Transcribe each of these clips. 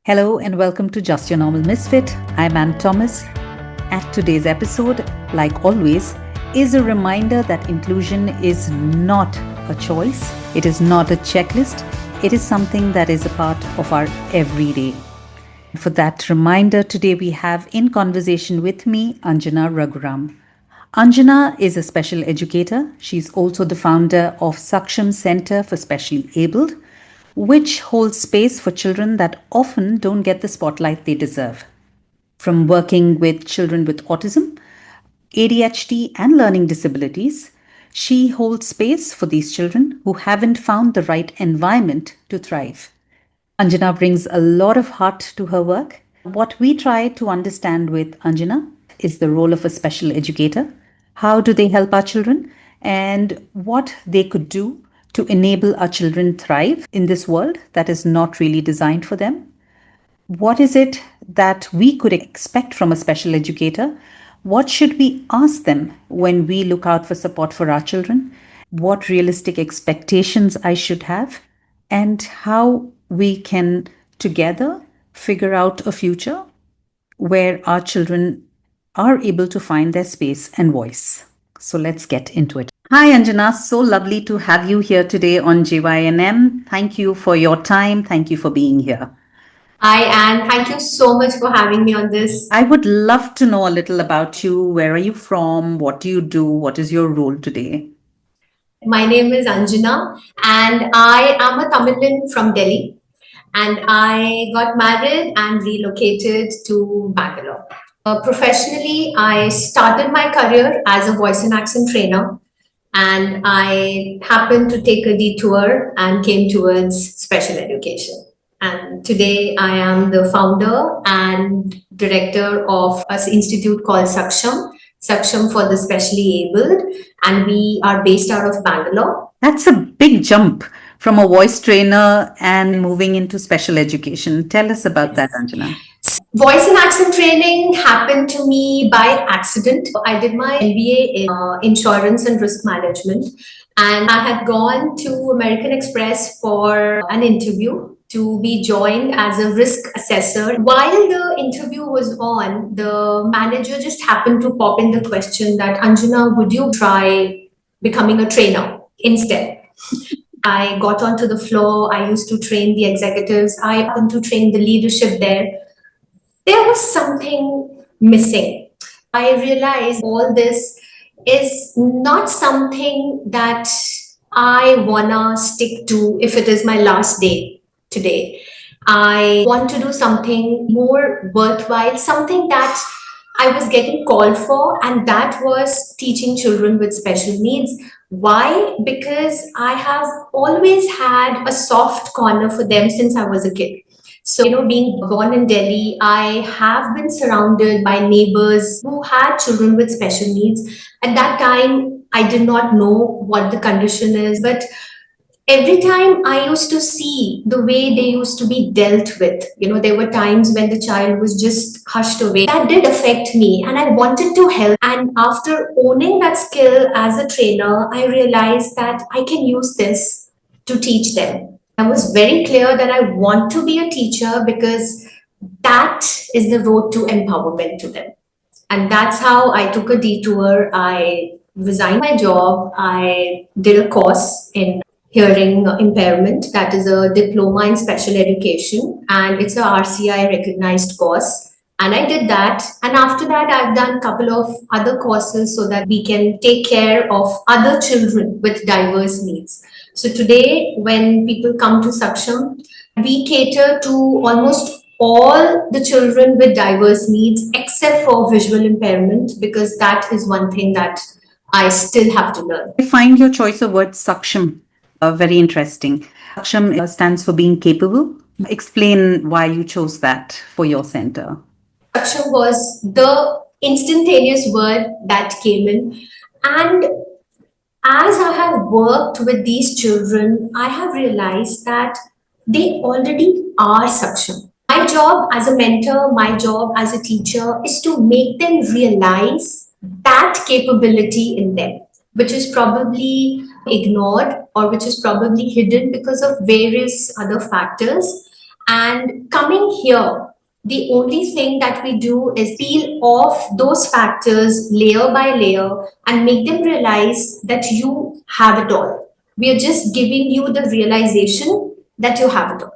Hello and welcome to Just Your Normal Misfit. I'm Ann Thomas. At today's episode, like always, is a reminder that inclusion is not a choice. It is not a checklist. It is something that is a part of our everyday. For that reminder, today we have in conversation with me Anjena Raghuram. Anjena is a special educator. She's also the founder of Saksham Centre for Specially Abled, which holds space for children that often don't get the spotlight they deserve. From working with children with autism, ADHD, and learning disabilities, she holds space for these children who haven't found the right environment to thrive. Anjena brings a lot of heart to her work. What we try to understand with Anjena is the role of a special educator. How do they help our children? And what they could do to enable our children thrive in this world that is not really designed for them. What is it that we could expect from a special educator? What should we ask them when we look out for support for our children? What realistic expectations I should have? And how we can together figure out a future where our children are able to find their space and voice. So let's get into it. Hi, Anjena. So lovely to have you here today on JYNM. Thank you for your time. Thank you for being here. Hi, Anne. Thank you so much for having me on this. I would love to know a little about you. Where are you from? What do you do? What is your role today? My name is Anjena, and I am a Tamilian from Delhi. And I got married and relocated to Bangalore. Professionally, I started my career as a voice and accent trainer, and I happened to take a detour and came towards special education. And today I am the founder and director of an institute called Saksham for the Specially Abled, and we are based out of Bangalore. That's a big jump from a voice trainer and moving into special education. Tell us about that, Anjena. Voice and accent training happened to me by accident. I did my MBA in insurance and risk management, and I had gone to American Express for an interview to be joined as a risk assessor. While the interview was on, the manager just happened to pop in the question that, Anjena, would you try becoming a trainer instead? I got onto the floor. I used to train the executives. I happened to train the leadership there. There was something missing. I realized all this is not something that I wanna stick to if it is my last day today. I want to do something more worthwhile, something that I was getting called for, and that was teaching children with special needs. Why? Because I have always had a soft corner for them since I was a kid. So, being born in Delhi, I have been surrounded by neighbors who had children with special needs. At that time, I did not know what the condition is, but every time I used to see the way they used to be dealt with, there were times when the child was just hushed away. That did affect me, and I wanted to help. And after owning that skill as a trainer, I realized that I can use this to teach them. I was very clear that I want to be a teacher because that is the road to empowerment to them. And that's how I took a detour. I resigned my job. I did a course in hearing impairment, that is a diploma in special education, and it's a RCI recognized course. And I did that. And after that, I've done a couple of other courses so that we can take care of other children with diverse needs. So today, when people come to Saksham, we cater to almost all the children with diverse needs except for visual impairment, because that is one thing that I still have to learn. I find your choice of word Saksham very interesting. Saksham stands for being capable. Explain why you chose that for your center. Saksham was the instantaneous word that came in. And as I have worked with these children, I have realized that they already are Saksham. My job as a mentor, my job as a teacher is to make them realize that capability in them, which is probably ignored or which is probably hidden because of various other factors. And coming here, the only thing that we do is peel off those factors layer by layer and make them realize that you have it all. We are just giving you the realization that you have it all.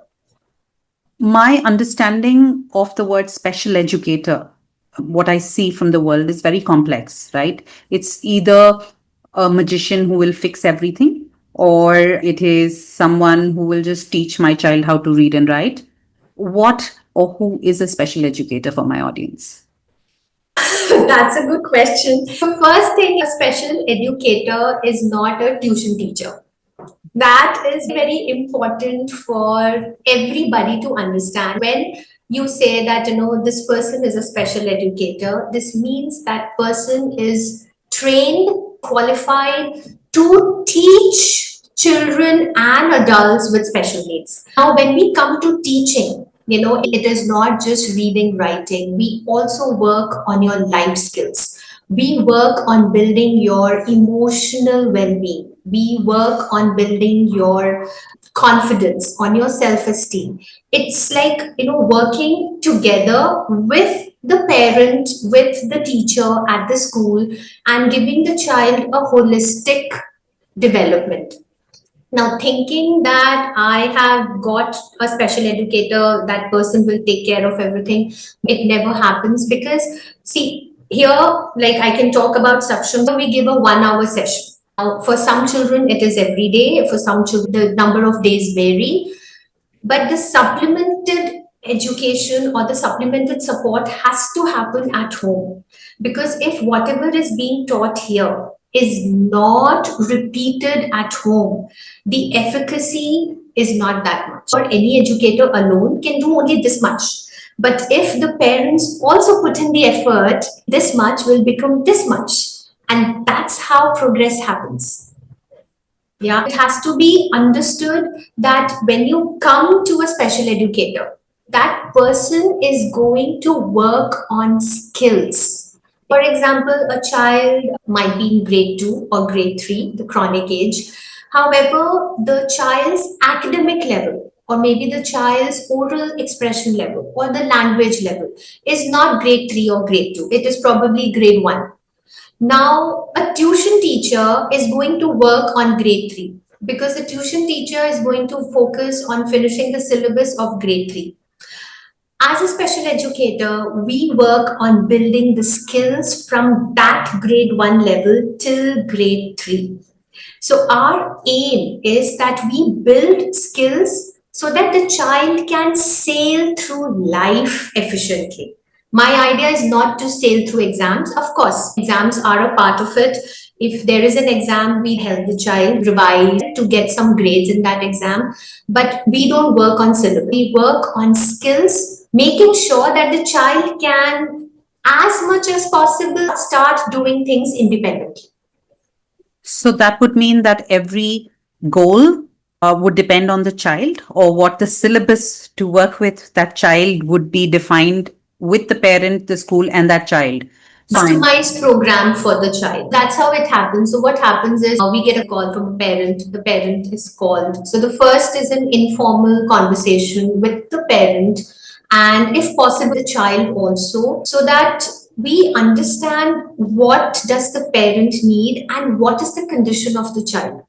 My understanding of the word special educator, what I see from the world is very complex, right? It's either a magician who will fix everything, or it is someone who will just teach my child how to read and write. What or who is a special educator for my audience? That's a good question. The first thing, a special educator is not a tuition teacher. That is very important for everybody to understand. When you say that, this person is a special educator, this means that person is trained, qualified to teach children and adults with special needs. Now, when we come to teaching, it is not just reading, writing. We also work on your life skills. We work on building your emotional well-being. We work on building your confidence, on your self-esteem. It's like, working together with the parent, with the teacher at the school, and giving the child a holistic development. Now, thinking that I have got a special educator, that person will take care of everything, it never happens. Because, see, here, like I can talk about Saksham, we give a 1 hour session. Now, for some children, it is every day. For some children, the number of days vary. But the supplemented education or the supplemented support has to happen at home. Because if whatever is being taught here is not repeated at home, the efficacy is not that much. Or any educator alone can do only this much. But if the parents also put in the effort, this much will become this much. And that's how progress happens. Yeah, it has to be understood that when you come to a special educator, that person is going to work on skills. For example, a child might be in grade 2 or grade 3, the chronic age. However, the child's academic level, or maybe the child's oral expression level or the language level, is not grade 3 or grade 2. It is probably grade 1. Now, a tuition teacher is going to work on grade 3 because the tuition teacher is going to focus on finishing the syllabus of grade 3. As a special educator, we work on building the skills from that grade 1 level till grade 3. So, our aim is that we build skills so that the child can sail through life efficiently. My idea is not to sail through exams. Of course, exams are a part of it. If there is an exam, we help the child revise to get some grades in that exam. But we don't work on syllabus. We work on skills, making sure that the child can, as much as possible, start doing things independently. So that would mean that every goal would depend on the child, or what the syllabus to work with that child would be defined with the parent, the school, and that child. Customized program for the child. That's how it happens. So what happens is we get a call from a parent. The parent is called. So the first is an informal conversation with the parent, and if possible, the child also, so that we understand what does the parent need and what is the condition of the child.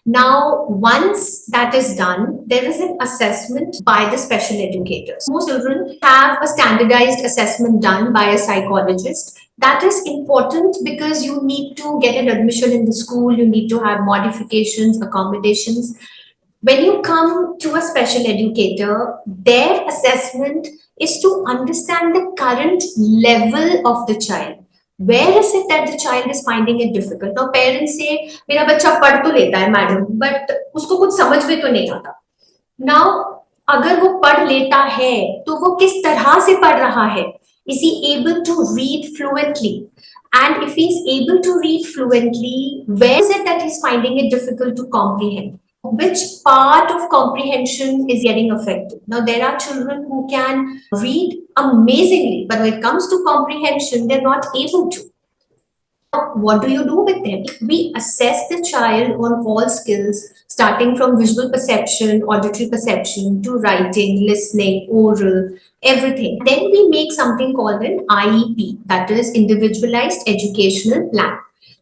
Now, once that is done, there is an assessment by the special educators. Most children have a standardized assessment done by a psychologist. That is important because you need to get an admission in the school, you need to have modifications, accommodations. When you come to a special educator, their assessment is to understand the current level of the child. Where is it that the child is finding it difficult? Now, parents say, मेरा बच्चा पढ़ तो लेता है madam, but उसको कुछ समझ में तो नहीं आता. Now, अगर वो पढ़ लेता है, तो वो किस तरह से पढ़ रहा है? Is he able to read fluently? And if he's able to read fluently, where is it that he's finding it difficult to comprehend? Which part of comprehension is getting affected? Now, there are children who can read amazingly, but when it comes to comprehension, they're not able to. What do you do with them? We assess the child on all skills, starting from visual perception, auditory perception, to writing, listening, oral, everything. Then we make something called an IEP, that is Individualized Educational Plan,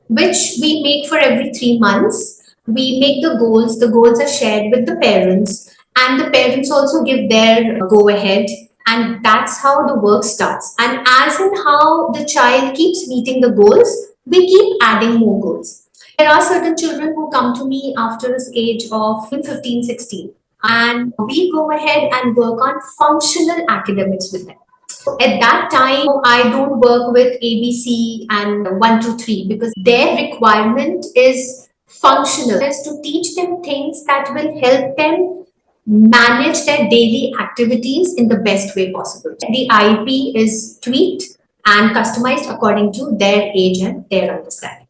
which we make for every 3 months. We make the goals are shared with the parents, and the parents also give their go ahead, and that's how the work starts. And as in how the child keeps meeting the goals, we keep adding more goals. There are certain children who come to me after this age of 15, 16, and we go ahead and work on functional academics with them. At that time, I don't work with ABC and 1, 2, 3, because their requirement is functional, is to teach them things that will help them manage their daily activities in the best way possible. The IEP is tweaked and customized according to their age and their understanding.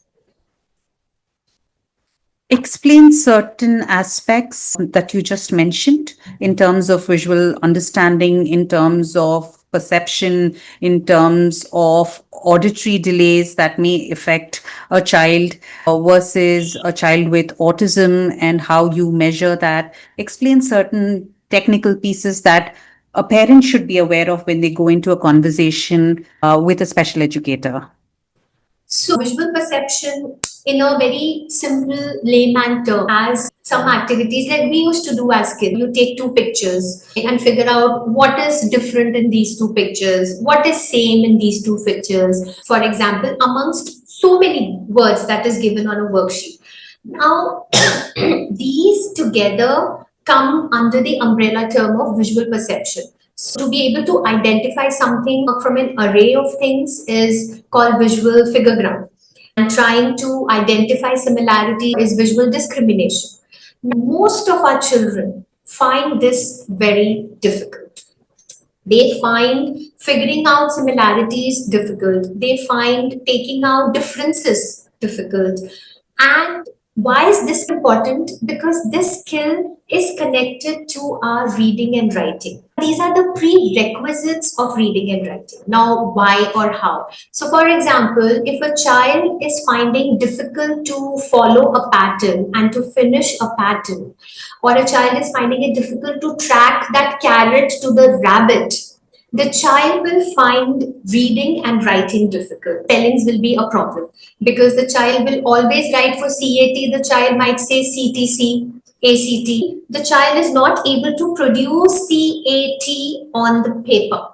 Explain certain aspects that you just mentioned in terms of visual understanding, in terms of perception, in terms of auditory delays that may affect a child versus a child with autism, and how you measure that. Explain certain technical pieces that a parent should be aware of when they go into a conversation with a special educator. So, visual perception, in a very simple layman term, has some activities like we used to do as kids. You take two pictures and figure out what is different in these two pictures, what is same in these two pictures. For example, amongst so many words that is given on a worksheet. Now, these together come under the umbrella term of visual perception. So to be able to identify something from an array of things is called visual figure ground. And trying to identify similarity is visual discrimination. Most of our children find this very difficult. They find figuring out similarities difficult. They find taking out differences difficult. And why is this important? Because this skill is connected to our reading and writing. These are the prerequisites of reading and writing. Now, why or how? So, for example, if a child is finding difficult to follow a pattern and to finish a pattern, or a child is finding it difficult to track that carrot to the rabbit, the child will find reading and writing difficult. Spellings will be a problem because the child will always write for CAT. The child might say CTC, ACT. The child is not able to produce CAT on the paper.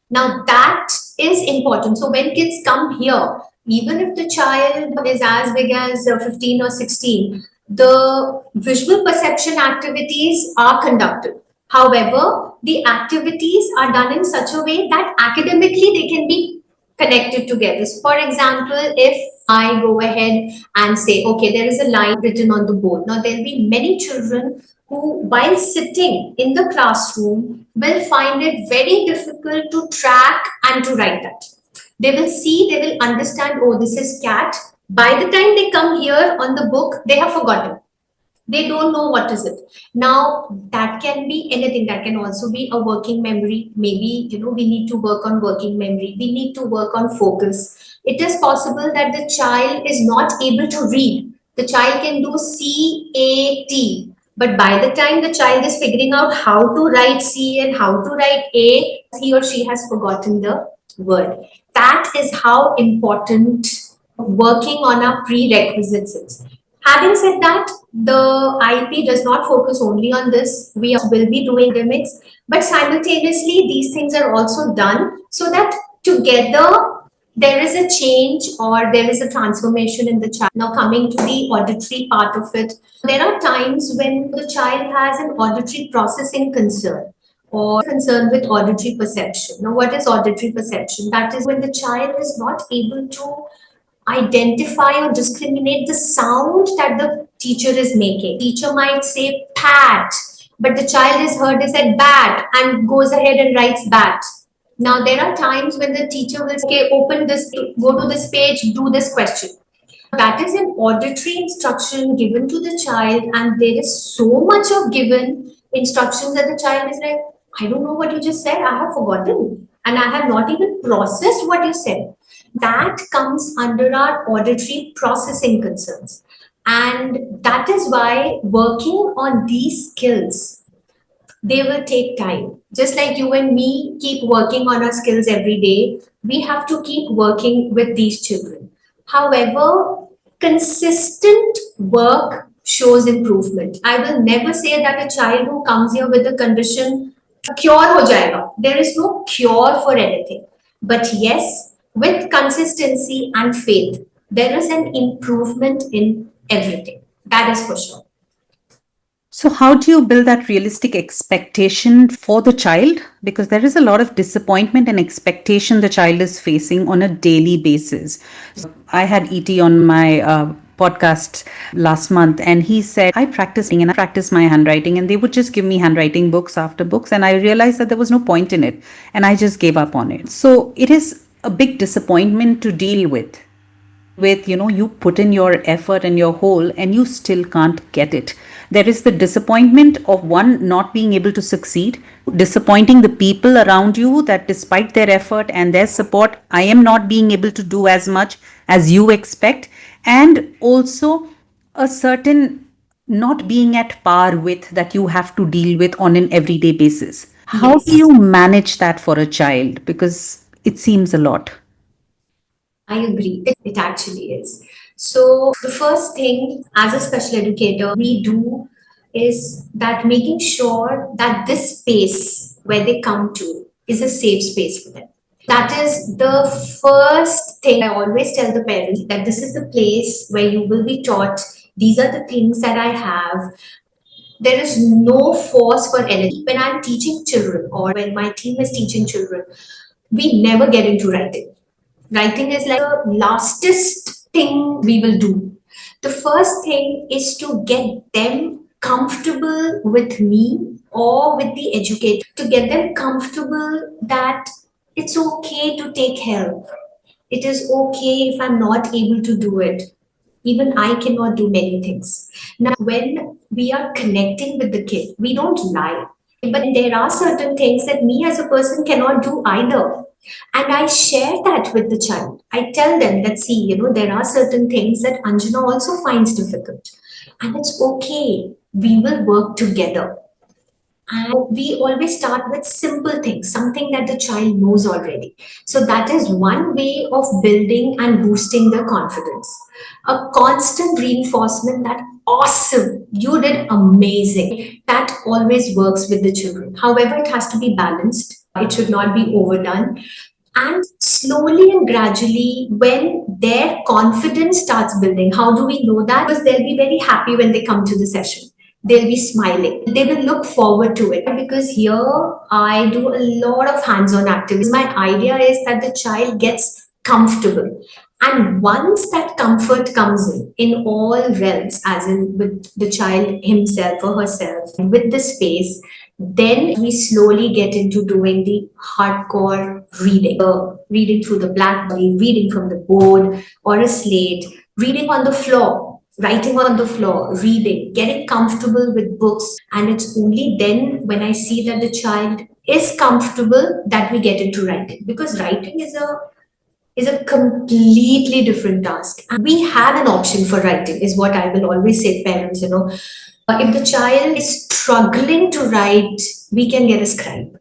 Now that is important. So when kids come here, even if the child is as big as 15 or 16, the visual perception activities are conducted. However, the activities are done in such a way that academically they can be connected together. So for example, if I go ahead and say, okay, there is a line written on the board. Now, there will be many children who, while sitting in the classroom, will find it very difficult to track and to write that. They will see, they will understand, oh, this is cat. By the time they come here on the book, they have forgotten. They don't know what is it. Now, that can be anything. That can also be a working memory. Maybe, we need to work on working memory. We need to work on focus. It is possible that the child is not able to read. The child can do CAT. But by the time the child is figuring out how to write C and how to write A, he or she has forgotten the word. That is how important working on our prerequisites is. Having said that, the IEP does not focus only on this. We will be doing academics, but simultaneously, these things are also done so that together there is a change or there is a transformation in the child. Now, coming to the auditory part of it, there are times when the child has an auditory processing concern or concern with auditory perception. Now, what is auditory perception? That is when the child is not able to identify or discriminate the sound that the teacher is making. Teacher might say pat, but the child is heard as a bat and goes ahead and writes bat. Now, there are times when the teacher will say, okay, open this, go to this page, do this question. That is an auditory instruction given to the child, and there is so much of given instructions that the child is like, I don't know what you just said, I have forgotten, and I have not even processed what you said. That comes under our auditory processing concerns. And that is why working on these skills, they will take time. Just like you and me keep working on our skills every day, we have to keep working with these children. However, consistent work shows improvement. I will never say that a child who comes here with a condition cure ho jayega. There is no cure for anything. But yes, with consistency and faith, there is an improvement in everything. That is for sure. So, how do you build that realistic expectation for the child? Because there is a lot of disappointment and expectation the child is facing on a daily basis. I had ET on my podcast last month, and he said, I practice my handwriting, and they would just give me handwriting books after books. And I realized that there was no point in it, and I just gave up on it. So, it is a big disappointment to deal with you put in your effort and your whole and you still can't get it. There is the disappointment of one not being able to succeed, disappointing the people around you that despite their effort and their support, I am not being able to do as much as you expect, and also a certain not being at par with that you have to deal with on an everyday basis. How do Yes. you manage that for a child? Because it seems a lot. I agree. It actually is. So, the first thing as a special educator we do is that making sure that this space where they come to is a safe space for them. That is the first thing I always tell the parents, that this is the place where you will be taught. These are the things that I have. There is no force for anything. When I'm teaching children or when my team is teaching children, we never get into writing. Writing is like the lastest thing we will do. The first thing is to get them comfortable with me or with the educator, to get them comfortable that it's okay to take help. It is okay if I'm not able to do it. Even I cannot do many things. Now, when we are connecting with the kid, we don't lie. But there are certain things that me as a person cannot do either. And I share that with the child. I tell them that, see, there are certain things that Anjana also finds difficult. And it's okay. We will work together. And we always start with simple things, something that the child knows already. So that is one way of building and boosting their confidence. A constant reinforcement that awesome, you did amazing. That always works with the children. However, it has to be balanced. It should not be overdone. And slowly and gradually, when their confidence starts building, how do we know that? Because they'll be very happy when they come to the session. They'll be smiling. They will look forward to it. Because here I do a lot of hands on activities. My idea is that the child gets comfortable. And once that comfort comes in all realms, as in with the child himself or herself, with the space, then we slowly get into doing the hardcore reading. Reading through the blackboard, reading from the board or a slate, reading on the floor, writing on the floor, reading, getting comfortable with books. And it's only then when I see that the child is comfortable that we get into writing. Because writing is a completely different task. And we have an option for writing, is what I will always say to parents. If the child is struggling to write, we can get a scribe.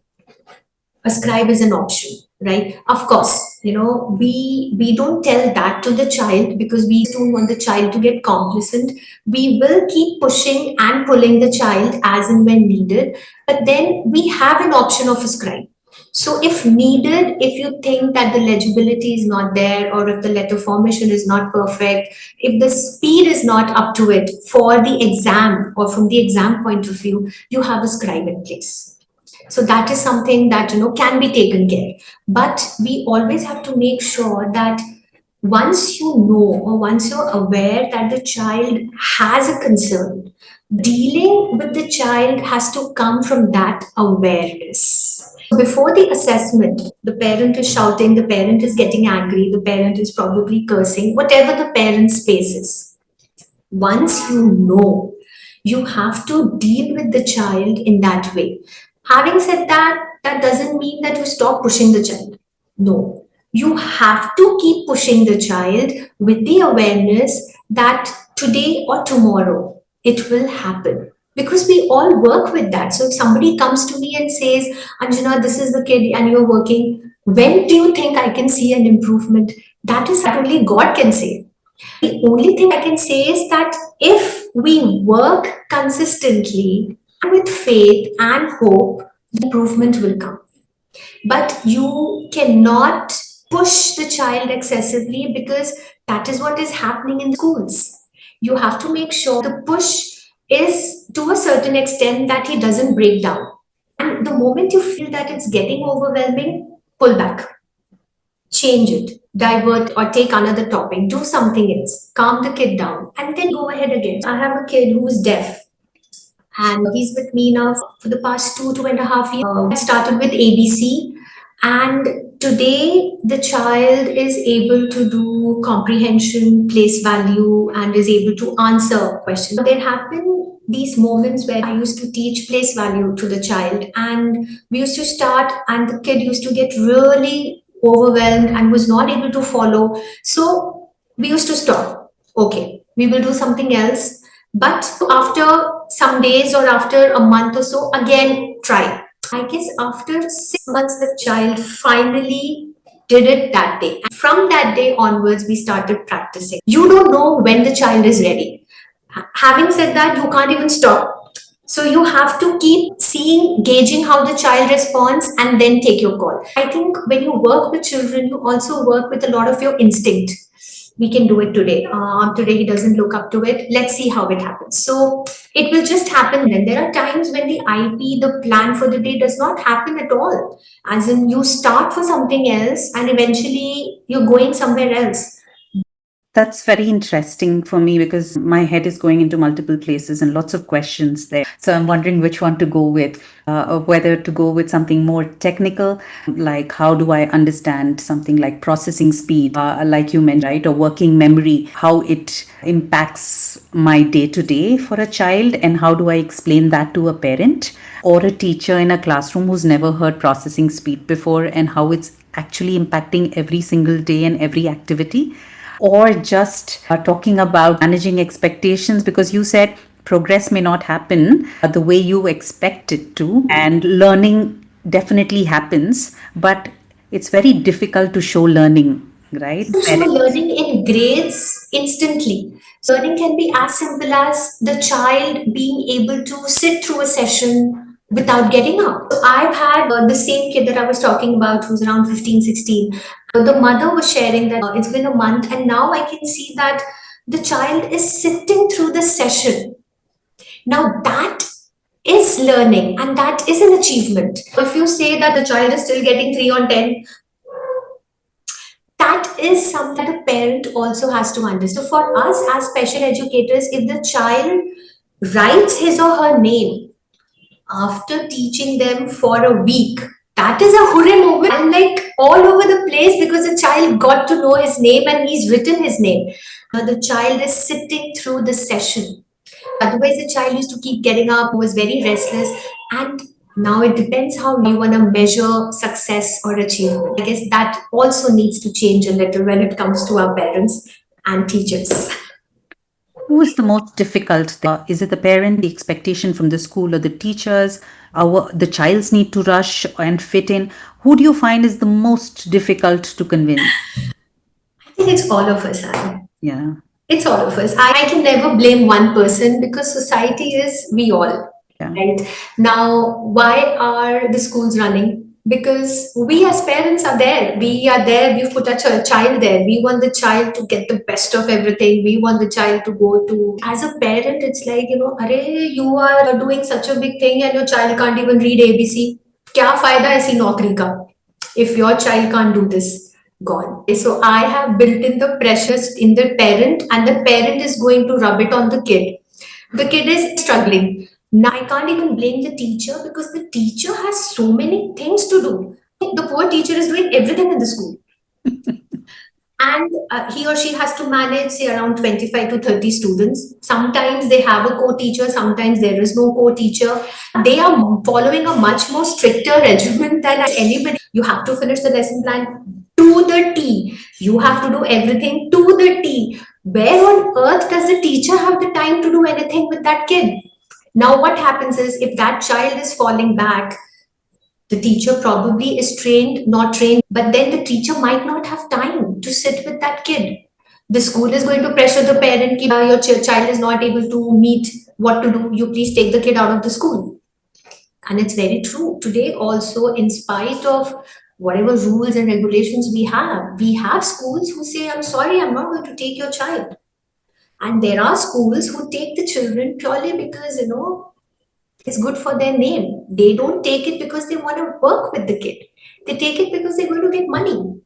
A scribe is an option, right? Of course, we don't tell that to the child because we don't want the child to get complacent. We will keep pushing and pulling the child as and when needed, but then we have an option of a scribe. So if needed, if you think that the legibility is not there, or if the letter formation is not perfect, if the speed is not up to it for the exam or from the exam point of view, you have a scribe in place. So that is something that can be taken care. But we always have to make sure that once you know or once you're aware that the child has a concern, dealing with the child has to come from that awareness. Before the assessment, the parent is shouting, the parent is getting angry, the parent is probably cursing, whatever the parent's space is. Once you know, you have to deal with the child in that way. Having said that, that doesn't mean that you stop pushing the child. No. You have to keep pushing the child with the awareness that today or tomorrow it will happen. Because we all work with that. So if somebody comes to me and says, Anjana, this is the kid and you're working, when do you think I can see an improvement? That is only God can say. The only thing I can say is that if we work consistently and with faith and hope, the improvement will come. But you cannot push the child excessively, because that is what is happening in schools. You have to make sure the push is to a certain extent that he doesn't break down. And the moment you feel that it's getting overwhelming, pull back, change it, divert, or take another topic, do something else, calm the kid down, and then go ahead again. I have a kid who's deaf, and he's with me now for the past 2.5 years. I started with ABC, and today the child is able to do comprehension, place value, and is able to answer questions. There have been these moments where I used to teach place value to the child, and we used to start, and the kid used to get really overwhelmed and was not able to follow. So we used to stop. Okay, we will do something else. But after some days or after a month or so, again try. I guess after 6 months, the child finally did it that day. And from that day onwards, we started practicing. You don't know when the child is ready. Having said that, you can't even stop. So you have to keep seeing, gauging how the child responds, and then take your call. I think when you work with children, you also work with a lot of your instinct. We can do it today. Today he doesn't look up to it. Let's see how it happens. So it will just happen. Then there are times when the IP, the plan for the day, does not happen at all. As in, you start for something else and eventually you're going somewhere else. That's very interesting for me because my head is going into multiple places and lots of questions there. So I'm wondering which one to go with, or whether to go with something more technical, like how do I understand something like processing speed, like you mentioned, right, or working memory, how it impacts my day to day for a child, and how do I explain that to a parent or a teacher in a classroom who's never heard processing speed before, and how it's actually impacting every single day and every activity. Or just talking about managing expectations, because you said progress may not happen the way you expect it to, and learning definitely happens, but it's very difficult to show learning, right? To show learning in grades instantly. So learning can be as simple as the child being able to sit through a session without getting up. So I've had the same kid that I was talking about, who's around 15, 16. The mother was sharing that it's been a month, and now I can see that the child is sitting through the session. Now that is learning, and that is an achievement. If you say that the child is still getting 3 on 10, that is something the parent also has to understand. So for us as special educators, if the child writes his or her name after teaching them for a week, that is a hooray moment. I'm like all over the place because the child got to know his name and he's written his name. Now the child is sitting through the session. Otherwise, the child used to keep getting up, was very restless, and now it depends how you want to measure success or achievement. I guess that also needs to change a little when it comes to our parents and teachers. Who is the most difficult there? Is it the parent, the expectation from the school, or the teachers? The child's need to rush and fit in. Who do you find is the most difficult to convince? I think it's all of us, Anne. Yeah. It's all of us. I can never blame one person because society is we all. Yeah. Right? Now, why are the schools running? Because we as parents are there. We are there. We've put a child there. We want the child to get the best of everything. We want the child to go to. As a parent, it's like, Arey, you are doing such a big thing and your child can't even read ABC. Kya fayda aisi naukri ka? If your child can't do this, gone. So I have built in the pressures in the parent, and the parent is going to rub it on the kid. The kid is struggling. Now I can't even blame the teacher because the teacher has so many things to do. The poor teacher is doing everything in the school. And he or she has to manage, say, around 25 to 30 students. Sometimes they have a co-teacher, sometimes there is no co-teacher. They are following a much more stricter regimen than anybody. You have to finish the lesson plan to the T. You have to do everything to the T. Where on earth does the teacher have the time to do anything with that kid? Now, what happens is if that child is falling back, the teacher probably is trained, not trained, but then the teacher might not have time to sit with that kid. The school is going to pressure the parent, ki, your child is not able to meet what to do. You please take the kid out of the school. And it's very true. Today, also, in spite of whatever rules and regulations we have schools who say, I'm sorry, I'm not going to take your child. And there are schools who take the children purely because, it's good for their name. They don't take it because they want to work with the kid. They take it because they're going to get money.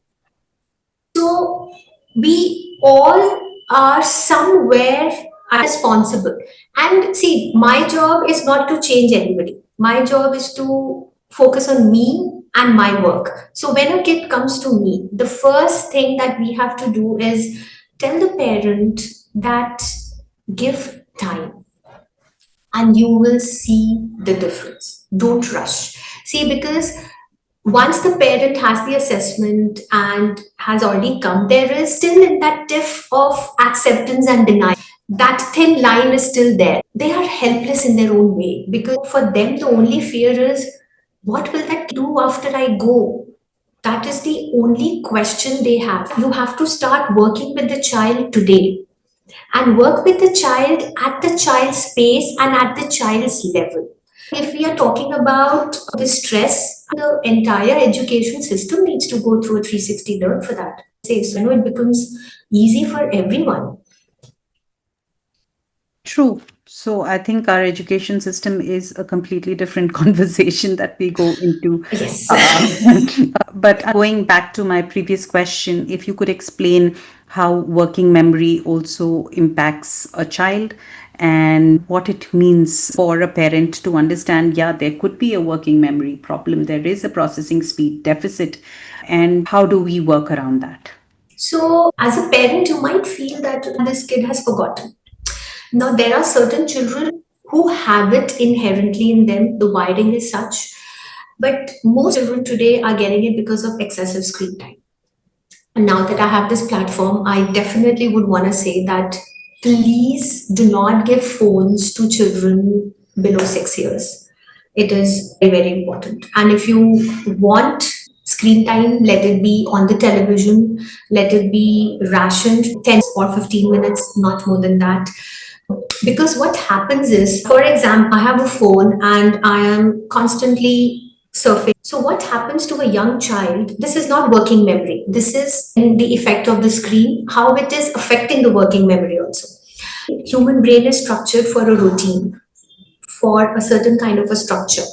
So we all are somewhere responsible. And see, my job is not to change anybody. My job is to focus on me and my work. So when a kid comes to me, the first thing that we have to do is tell the parent that give time and you will see the difference. Don't rush. See, because once the parent has the assessment and has already come, there is still in that tiff of acceptance and denial. That thin line is still there. They are helpless in their own way because for them, the only fear is what will that do after I go? That is the only question they have. You have to start working with the child today and work with the child at the child's pace and at the child's level. If we are talking about the stress, the entire education system needs to go through a 360 learn for that. So, it becomes easy for everyone. True. So I think our education system is a completely different conversation that we go into. Yes. But going back to my previous question, if you could explain how working memory also impacts a child and what it means for a parent to understand, yeah, there could be a working memory problem, there is a processing speed deficit, and how do we work around that? So, as a parent, you might feel that this kid has forgotten. Now, there are certain children who have it inherently in them, the wiring is such, but most children today are getting it because of excessive screen time. And now that I have this platform, I definitely would want to say that please do not give phones to children below 6 years. It is very, very important. And if you want screen time, let it be on the television, let it be rationed 10 or 15 minutes, not more than that. Because what happens is, for example, I have a phone and I am constantly surfing. So what happens to a young child? This is not working memory. This is the effect of the screen, how it is affecting the working memory also. Human brain is structured for a routine, for a certain kind of a structure.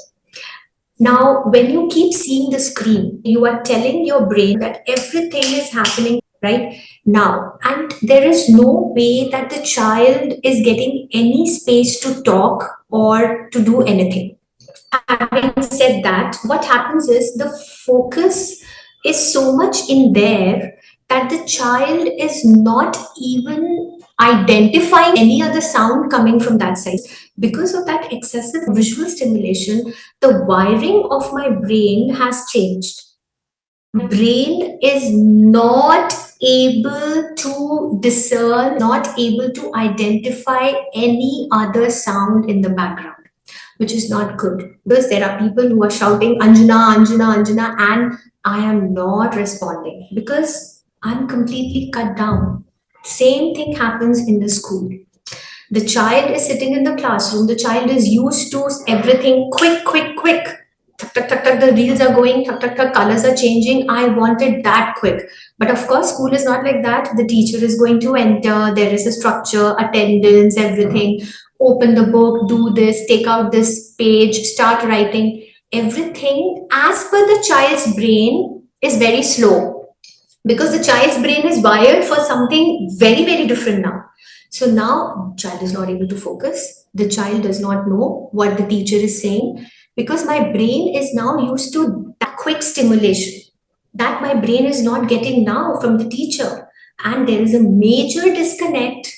Now, when you keep seeing the screen, you are telling your brain that everything is happening right now, and there is no way that the child is getting any space to talk or to do anything. Having said that, what happens is the focus is so much in there that the child is not even identifying any other sound coming from that side. Because of that excessive visual stimulation, the wiring of my brain has changed. Brain is not able to discern, not able to identify any other sound in the background, which is not good. Because there are people who are shouting Anjena, Anjena, Anjena, and I am not responding because I'm completely cut down. Same thing happens in the school. The child is sitting in the classroom, the child is used to everything quick, quick, quick. Tuck, tuck, tuck, tuck, the reels are going, tuck, tuck, tuck, colors are changing. I want it that quick. But of course, school is not like that. The teacher is going to enter, there is a structure, attendance, everything. Open the book, do this, take out this page, start writing. Everything as per the child's brain is very slow because the child's brain is wired for something very, very different now. So now child is not able to focus. The child does not know what the teacher is saying because my brain is now used to that quick stimulation that my brain is not getting now from the teacher. And there is a major disconnect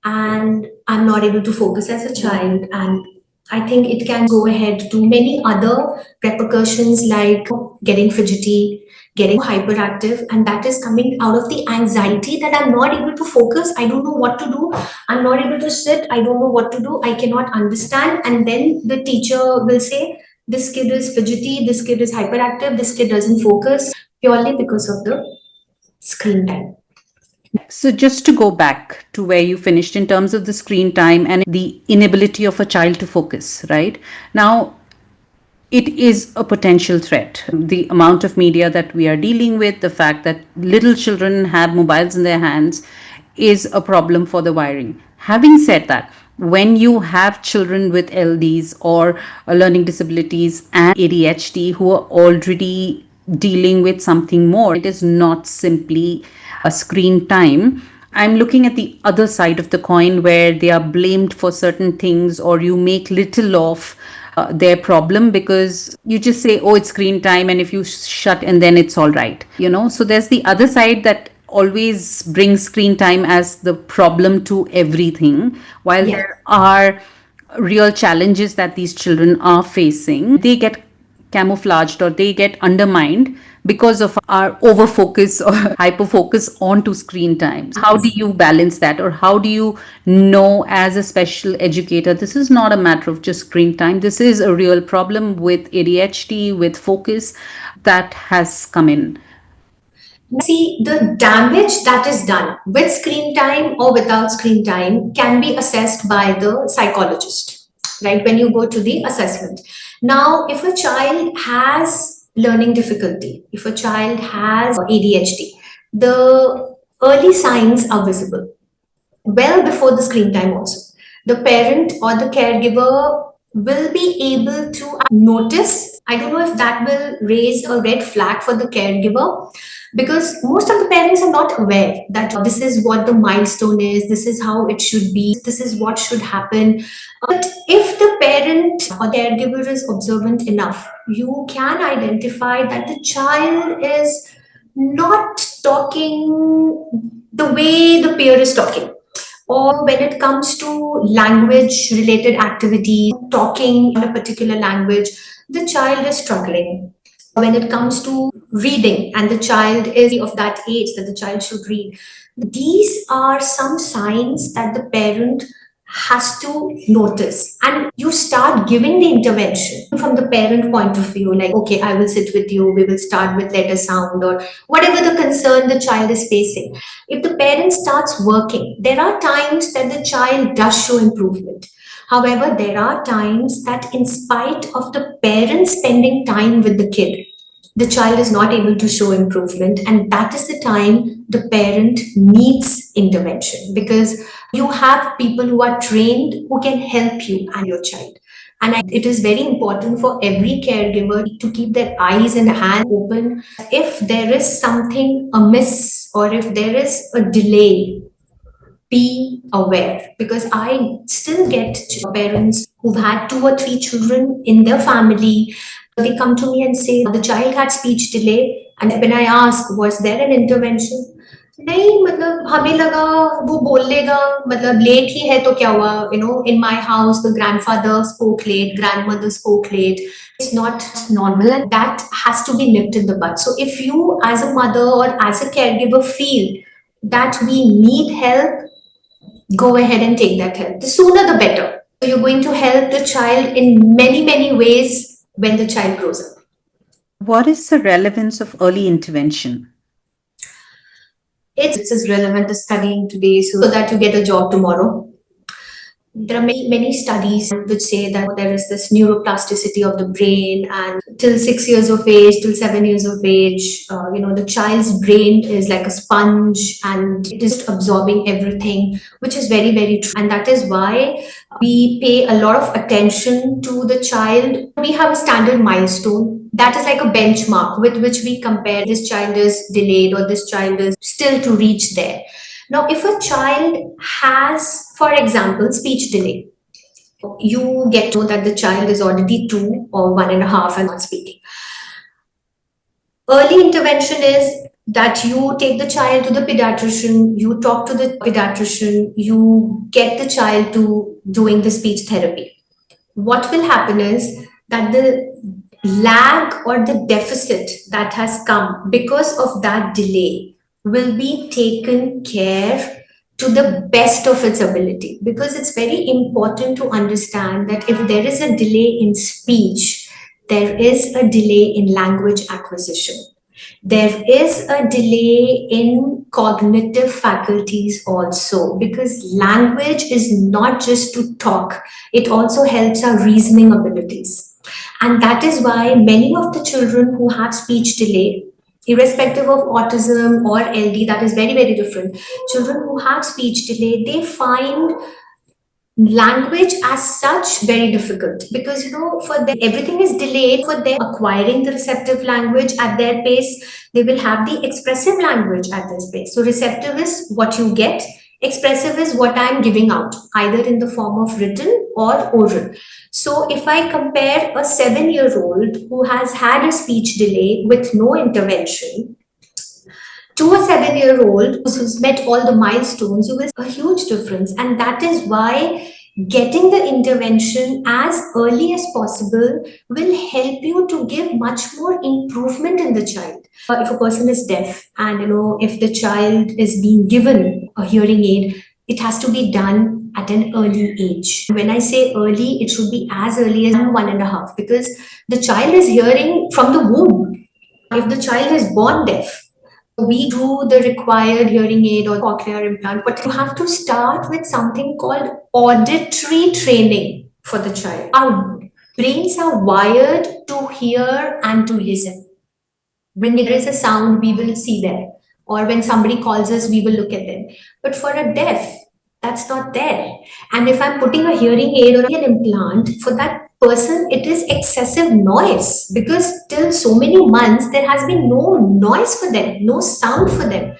and I'm not able to focus as a child. And I think it can go ahead to many other repercussions like getting fidgety, getting hyperactive, and that is coming out of the anxiety that I'm not able to focus, I don't know what to do, I'm not able to sit, I don't know what to do, I cannot understand. And then the teacher will say, this kid is fidgety, this kid is hyperactive, this kid doesn't focus, purely because of the screen time. So, just to go back to where you finished in terms of the screen time and the inability of a child to focus, right? Now, it is a potential threat. The amount of media that we are dealing with, the fact that little children have mobiles in their hands, is a problem for the wiring. Having said that, when you have children with LDs or learning disabilities and ADHD who are already dealing with something more, it is not simply a screen time. I'm looking at the other side of the coin where they are blamed for certain things, or you make little of their problem because you just say, oh, it's screen time, and if you shut and then it's all right, so there's the other side that always brings screen time as the problem to everything, while Yes. there are real challenges that these children are facing. They get camouflaged or they get undermined because of our over focus or hyper focus onto screen time. How do you balance that, or how do you know as a special educator this is not a matter of just screen time, this is a real problem with ADHD, with focus that has come in? See, the damage that is done with screen time or without screen time can be assessed by the psychologist, right? When you go to the assessment. Now, if a child has learning difficulty, if a child has ADHD, the early signs are visible well before the screen time also. The parent or the caregiver will be able to notice. I don't know if that will raise a red flag for the caregiver, because most of the parents are not aware that this is what the milestone is, this is how it should be, this is what should happen. But if the parent or caregiver is observant enough, you can identify that the child is not talking the way the peer is talking, or when it comes to language related activity, talking in a particular language, the child is struggling. When it comes to reading and the child is of that age that the child should read, these are some signs that the parent has to notice, and you start giving the intervention from the parent point of view, like, okay, I will sit with you, we will start with letter sound or whatever the concern the child is facing. If the parent starts working, there are times that the child does show improvement. However, there are times that in spite of the parent spending time with the kid, the child is not able to show improvement, and that is the time the parent needs intervention, because you have people who are trained who can help you and your child. And it is very important for every caregiver to keep their eyes and hands open. If there is something amiss or if there is a delay, be aware, because I still get parents who've had 2 or 3 children in their family. They come to me and say the child had speech delay, and when I ask, was there an intervention? नहीं, मतलब हमें लगा वो बोल लेगा, मतलब late ही है तो क्या हुआ, in my house the grandfather spoke late, grandmother spoke late. It's not normal, and that has to be nipped in the bud. So if you as a mother or as a caregiver feel that we need help, go ahead and take that help. The sooner the better. So you're going to help the child in many, many ways when the child grows up. What is the relevance of early intervention? It's as relevant as studying today so that you get a job tomorrow. There are many studies which say that there is this neuroplasticity of the brain, and till 6 years of age, till 7 years of age, the child's brain is like a sponge and it is absorbing everything, which is very, very true. And that is why we pay a lot of attention to the child. We have a standard milestone that is like a benchmark with which we compare, this child is delayed or this child is still to reach there. Now, if a child has, for example, speech delay, you get to know that the child is already 2 or 1.5 and not speaking. Early intervention is that you take the child to the pediatrician, you talk to the pediatrician, you get the child to doing the speech therapy. What will happen is that lag or the deficit that has come because of that delay will be taken care to the best of its ability, because it's very important to understand that if there is a delay in speech, there is a delay in language acquisition. There is a delay in cognitive faculties also, because language is not just to talk, it also helps our reasoning abilities. And that is why many of the children who have speech delay, irrespective of autism or LD, that is very, very different. Children who have speech delay, they find language as such very difficult, because for them everything is delayed. For them acquiring the receptive language at their pace, they will have the expressive language at their pace. So receptive is what you get, expressive is what I'm giving out, either in the form of written or oral. So if I compare a 7-year-old who has had a speech delay with no intervention to a 7-year-old who's met all the milestones, you will see a huge difference. And that is why getting the intervention as early as possible will help you to give much more improvement in the child. If a person is deaf, and if the child is being given a hearing aid, it has to be done at an early age. When I say early, it should be as early as 1.5, because the child is hearing from the womb. If the child is born deaf, we do the required hearing aid or cochlear implant, but you have to start with something called auditory training for the child. Our brains are wired to hear and to listen. When there is a sound, we will see them, or when somebody calls us, we will look at them. But for a deaf, that's not there. And if I'm putting a hearing aid or an implant, for that person, it is excessive noise, because till so many months, there has been no noise for them, no sound for them.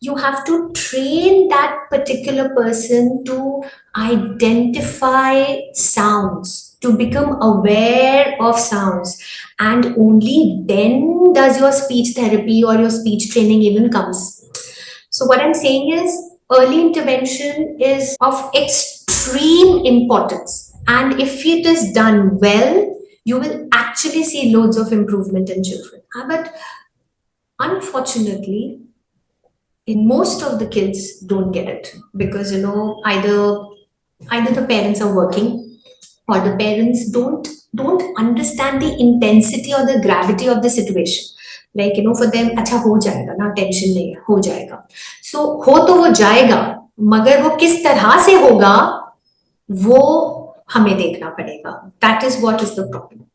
You have to train that particular person to identify sounds, to become aware of sounds. And only then does your speech therapy or your speech training even comes. So what I'm saying is, early intervention is of extreme importance. And if it is done well, you will actually see loads of improvement in children. But unfortunately, most of the kids don't get it, because either the parents are working, or the parents don't understand the intensity or the gravity of the situation. Like for them, अच्छा हो जाएगा ना, tension नहीं है, हो जाएगा. So हो तो वो जाएगा, मगर वो किस तरह से होगा, वो हमें देखना पड़ेगा. That is what is the problem.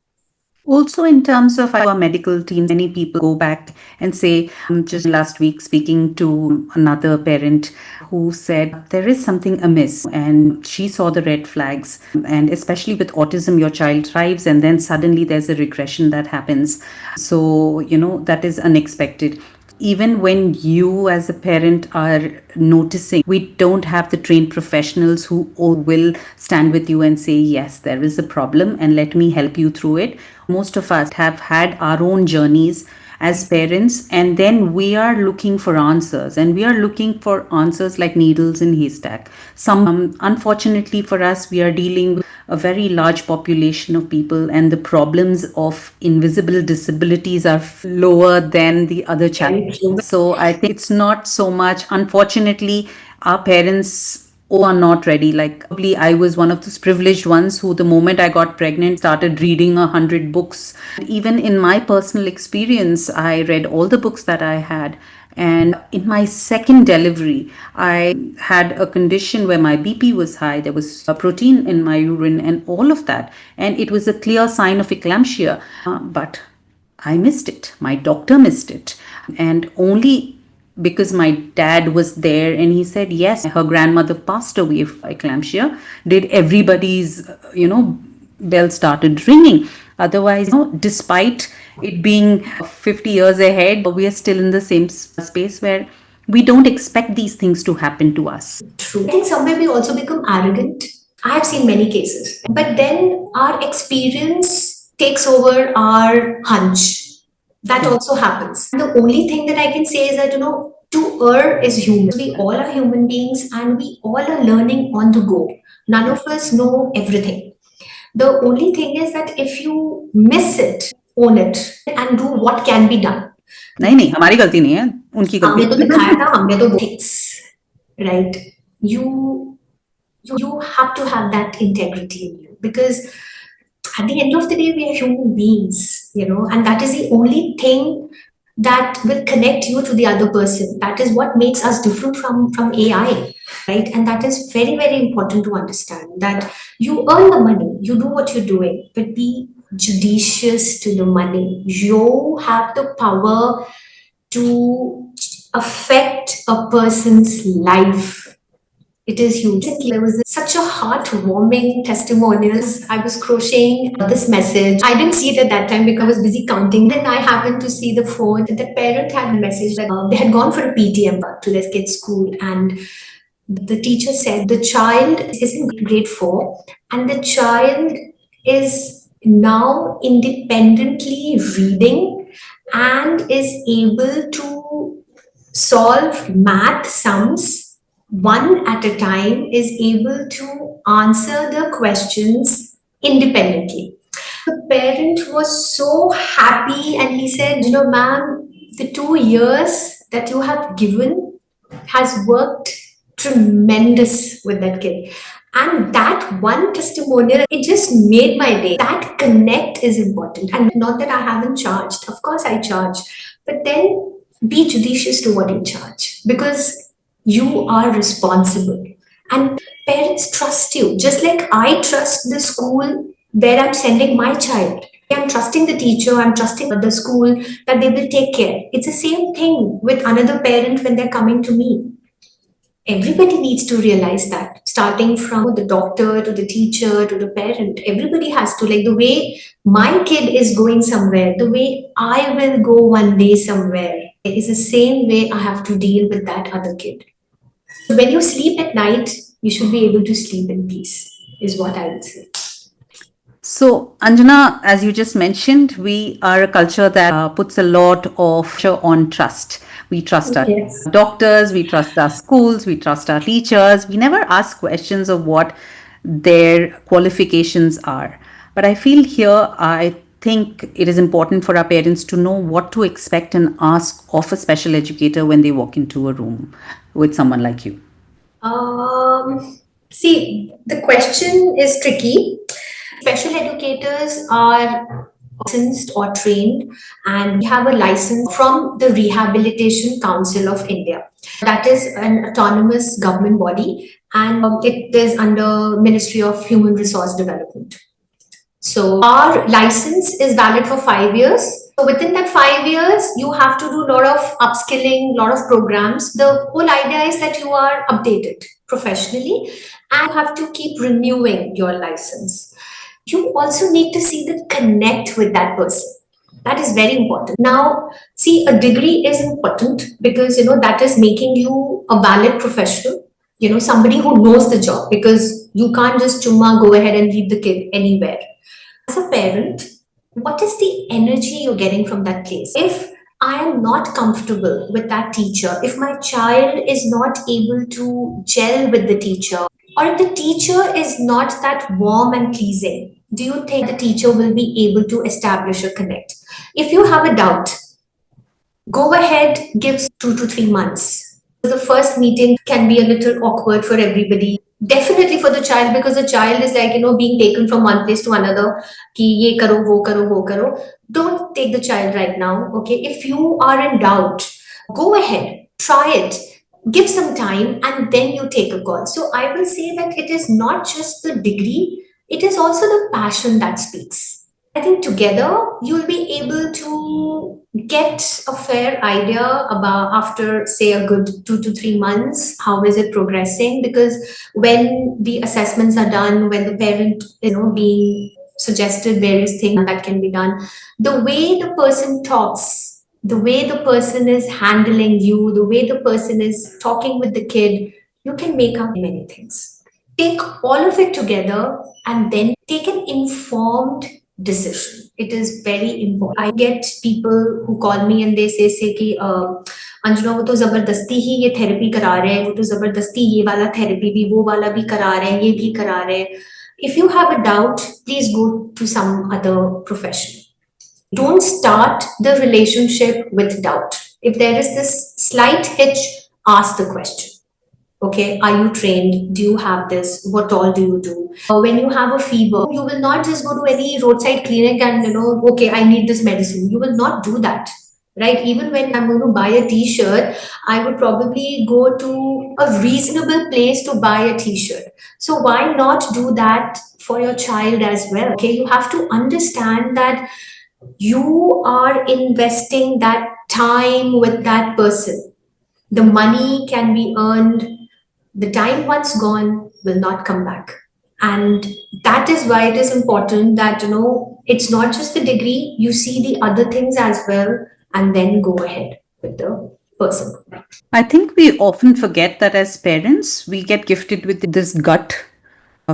Also, in terms of our medical team, many people go back and say, just last week, speaking to another parent who said there is something amiss, and she saw the red flags. And especially with autism, your child thrives, and then suddenly there's a regression that happens. So, that is unexpected. Even when you as a parent are noticing, we don't have the trained professionals who will stand with you and say, yes, there is a problem and let me help you through it. Most of us have had our own journeys as parents, and then we are looking for answers, and we are looking for answers like needles in haystack. Some unfortunately for us, we are dealing with a very large population of people, and the problems of invisible disabilities are lower than the other challenges. So I think it's not so much, unfortunately, our parents are not ready. Like, probably I was one of those privileged ones who, the moment I got pregnant, started reading 100 books. Even in my personal experience, I read all the books that I had. And in my second delivery, I had a condition where my BP was high. There was a protein in my urine and all of that. And it was a clear sign of eclampsia. But I missed it. My doctor missed it. And only because my dad was there and he said, yes, her grandmother passed away of eclampsia, did everybody's, bell started ringing. Otherwise, despite it being 50 years ahead, we are still in the same space where we don't expect these things to happen to us. True. I think somewhere we also become arrogant. I have seen many cases. But then our experience takes over our hunch. That also happens. The only thing that I can say is that, to err is human. We all are human beings, and we all are learning on the go. None of us know everything. The only thing is that if you miss it, own it and do what can be done. नहीं हमारी गलती नहीं है, उनकी गलती हमने तो दिखाया था, हमने तो things, right? You have to have that integrity in you, because at the end of the day we are human beings, and that is the only thing that will connect you to the other person. That is what makes us different from AI, right? And that is very, very important to understand, that you earn the money, you do what you're doing, but be judicious to the money. You have the power to affect a person's life. It is huge. There was such a heartwarming testimonials. I was crocheting this message. I didn't see it at that time because I was busy counting. Then I happened to see the phone. The parent had a message that they had gone for a PTM to their kid's school, and the teacher said the child is in grade 4 and the child is now independently reading and is able to solve math sums one at a time, is able to answer the questions independently. The parent was so happy and he said, ma'am, the 2 years that you have given has worked tremendous with that kid. And that one testimonial, it just made my day. That connect is important. And not that I haven't charged. Of course I charge. But then be judicious to what you charge, because you are responsible. And parents trust you. Just like I trust the school where I'm sending my child. I'm trusting the teacher, I'm trusting the school that they will take care. It's the same thing with another parent when they're coming to me. Everybody needs to realize that, starting from the doctor to the teacher to the parent. Everybody has to, like the way my kid is going somewhere, the way I will go one day somewhere, it is the same way I have to deal with that other kid. So when you sleep at night, you should be able to sleep in peace, is what I would say. So, Anjena, as you just mentioned, we are a culture that puts a lot of pressure on trust. We trust our doctors, we trust our schools, we trust our teachers. We never ask questions of what their qualifications are. But I feel here, I think it is important for our parents to know what to expect and ask of a special educator when they walk into a room with someone like you. See, the question is tricky. Special educators are licensed or trained, and we have a license from the Rehabilitation Council of India. That is an autonomous government body, and it is under Ministry of Human Resource Development. So our license is valid for 5 years. So within that 5 years, you have to do a lot of upskilling, lot of programs. The whole idea is that you are updated professionally and you have to keep renewing your license. You also need to see the connect with that person. That is very important. Now, see, a degree is important because, that is making you a valid professional, somebody who knows the job, because you can't just chumma go ahead and leave the kid anywhere. As a parent, what is the energy you're getting from that place? If I am not comfortable with that teacher, if my child is not able to gel with the teacher, or if the teacher is not that warm and pleasing, do you think the teacher will be able to establish a connect? If you have a doubt, go ahead, give 2 to 3 months. The first meeting can be a little awkward for everybody. Definitely for the child, because the child is like, being taken from one place to another. Ki ye karo, wo karo, wo karo. Don't take the child right now, okay? If you are in doubt, go ahead, try it. Give some time and then you take a call. So I will say that it is not just the degree, it is also the passion that speaks. I think together you'll be able to get a fair idea about, after say a good 2 to 3 months, how is it progressing? Because when the assessments are done, when the parent, being suggested various things that can be done, the way the person talks, the way the person is handling you, the way the person is talking with the kid, you can make out many things. Take all of it together and then take an informed decision. It is very important. I get people who call me and they say कि अंजना वो तो जबरदस्ती ही ये therapy करा रहे हैं, वो तो जबरदस्ती ये वाला थेरेपी भी, वो वाला भी करा रहे हैं, ये भी करा रहे हैं. If you have a doubt, please go to some other professional. Don't start the relationship with doubt. If there is this slight hitch, ask the question. Okay, are you trained? Do you have this? What all do you do? When you have a fever, you will not just go to any roadside clinic and, okay, I need this medicine. You will not do that, right? Even when I'm going to buy a t-shirt, I would probably go to a reasonable place to buy a t-shirt. So why not do that for your child as well? Okay, you have to understand that you are investing that time with that person. The money can be earned, the time once gone will not come back. And that is why it is important that, it's not just the degree, you see the other things as well, and then go ahead with the person. I think we often forget that as parents, we get gifted with this gut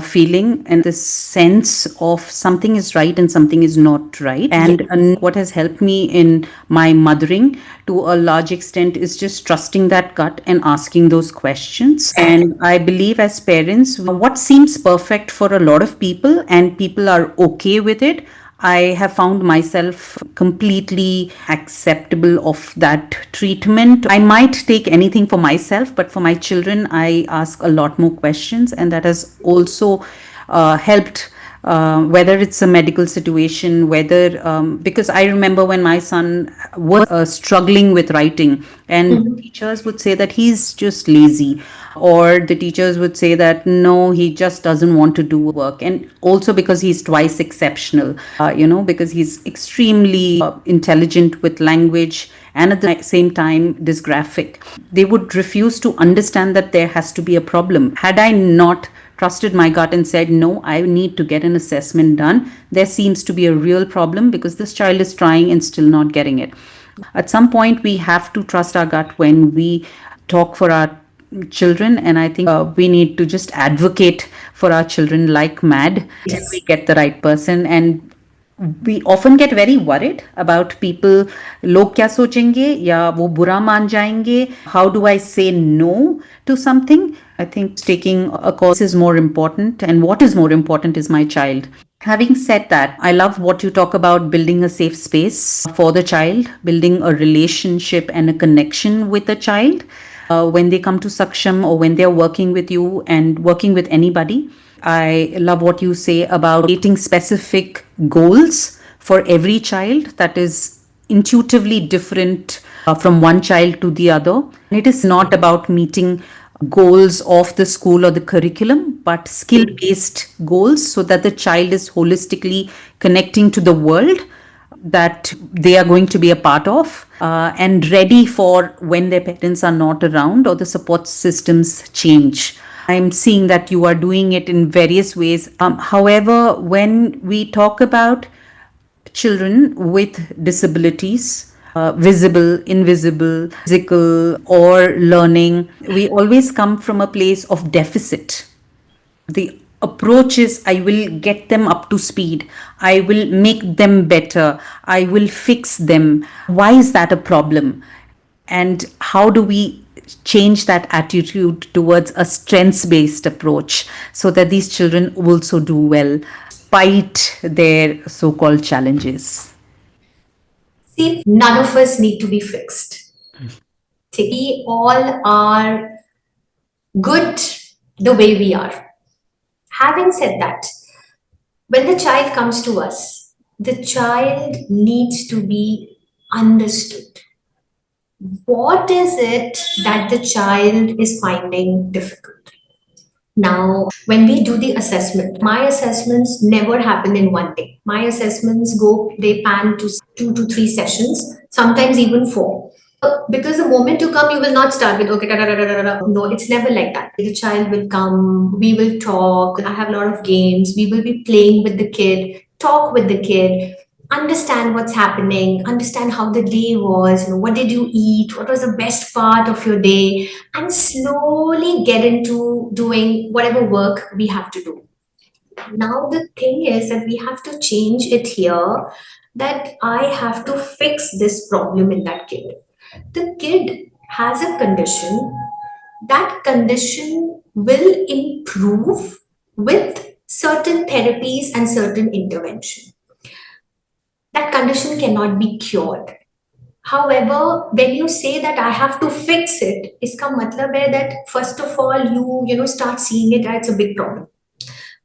feeling and this sense of something is right and something is not right. And what has helped me in my mothering to a large extent is just trusting that gut and asking those questions. And I believe as parents, what seems perfect for a lot of people and people are okay with it, I have found myself completely acceptable of that treatment. I might take anything for myself, but for my children, I ask a lot more questions, and that has also helped. Whether it's a medical situation, whether because I remember when my son was struggling with writing, and teachers would say that he's just lazy, or the teachers would say that no, he just doesn't want to do work, and also because he's twice exceptional, because he's extremely intelligent with language and at the same time dysgraphic. They would refuse to understand that there has to be a problem. Had I not trusted my gut and said, no, I need to get an assessment done, there seems to be a real problem because this child is trying and still not getting it. At some point, we have to trust our gut when we talk for our children, and I think we need to just advocate for our children like mad. Yes. Till we get the right person. And we often get very worried about people, log kya sochenge ya wo bura maan jayenge, how do I say no to something. I think taking a course is more important, and what is more important is my child. Having said that, I love what you talk about, building a safe space for the child, building a relationship and a connection with the child when they come to Saksham or when they're working with you and working with anybody. I love what you say about creating specific goals for every child that is intuitively different from one child to the other. And it is not about meeting goals of the school or the curriculum, but skill based goals so that the child is holistically connecting to the world that they are going to be a part of and ready for when their parents are not around or the support systems change. I'm seeing that you are doing it in various ways. However, when we talk about children with disabilities, visible, invisible, physical, or learning, we always come from a place of deficit. The approach is I will get them up to speed, I will make them better, I will fix them. Why is that a problem? And how do we change that attitude towards a strengths based approach so that these children also do well despite their so called challenges? See, none of us need to be fixed. We all are good the way we are. Having said that, when the child comes to us, the child needs to be understood. What is it that the child is finding difficult? Now, when we do the assessment, my assessments never happen in one day. My assessments they pan to 2 to 3 sessions, sometimes even 4. Because the moment you come, you will not start with, okay, da, da, da, da, da, da. No, it's never like that. The child will come, we will talk. I have a lot of games. We will be playing with the kid, talk with the kid, understand what's happening, understand how the day was, what did you eat, what was the best part of your day, and slowly get into doing whatever work we have to do. Now, the thing is that we have to change it here, that I have to fix this problem in that kid. The kid has a condition, that condition will improve with certain therapies and certain intervention. that condition cannot be cured. However, when you say that I have to fix it, iska matlab hai that first of all you start seeing it as a big problem.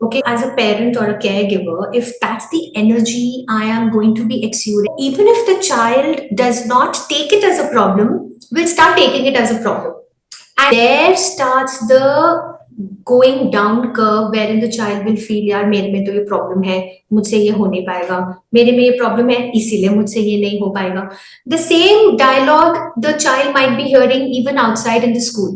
Okay, as a parent or a caregiver, if that's the energy I am going to be exuding, even if the child does not take it as a problem, will start taking it as a problem. And there starts the going down curve wherein the child will feel यार मेरे में तो ये problem है, मुझसे ये हो नहीं पाएगा, मेरे में ये प्रॉब्लम है इसीलिए मुझसे ये नहीं हो पाएगा. The same dialogue the child might be hearing even outside in the school,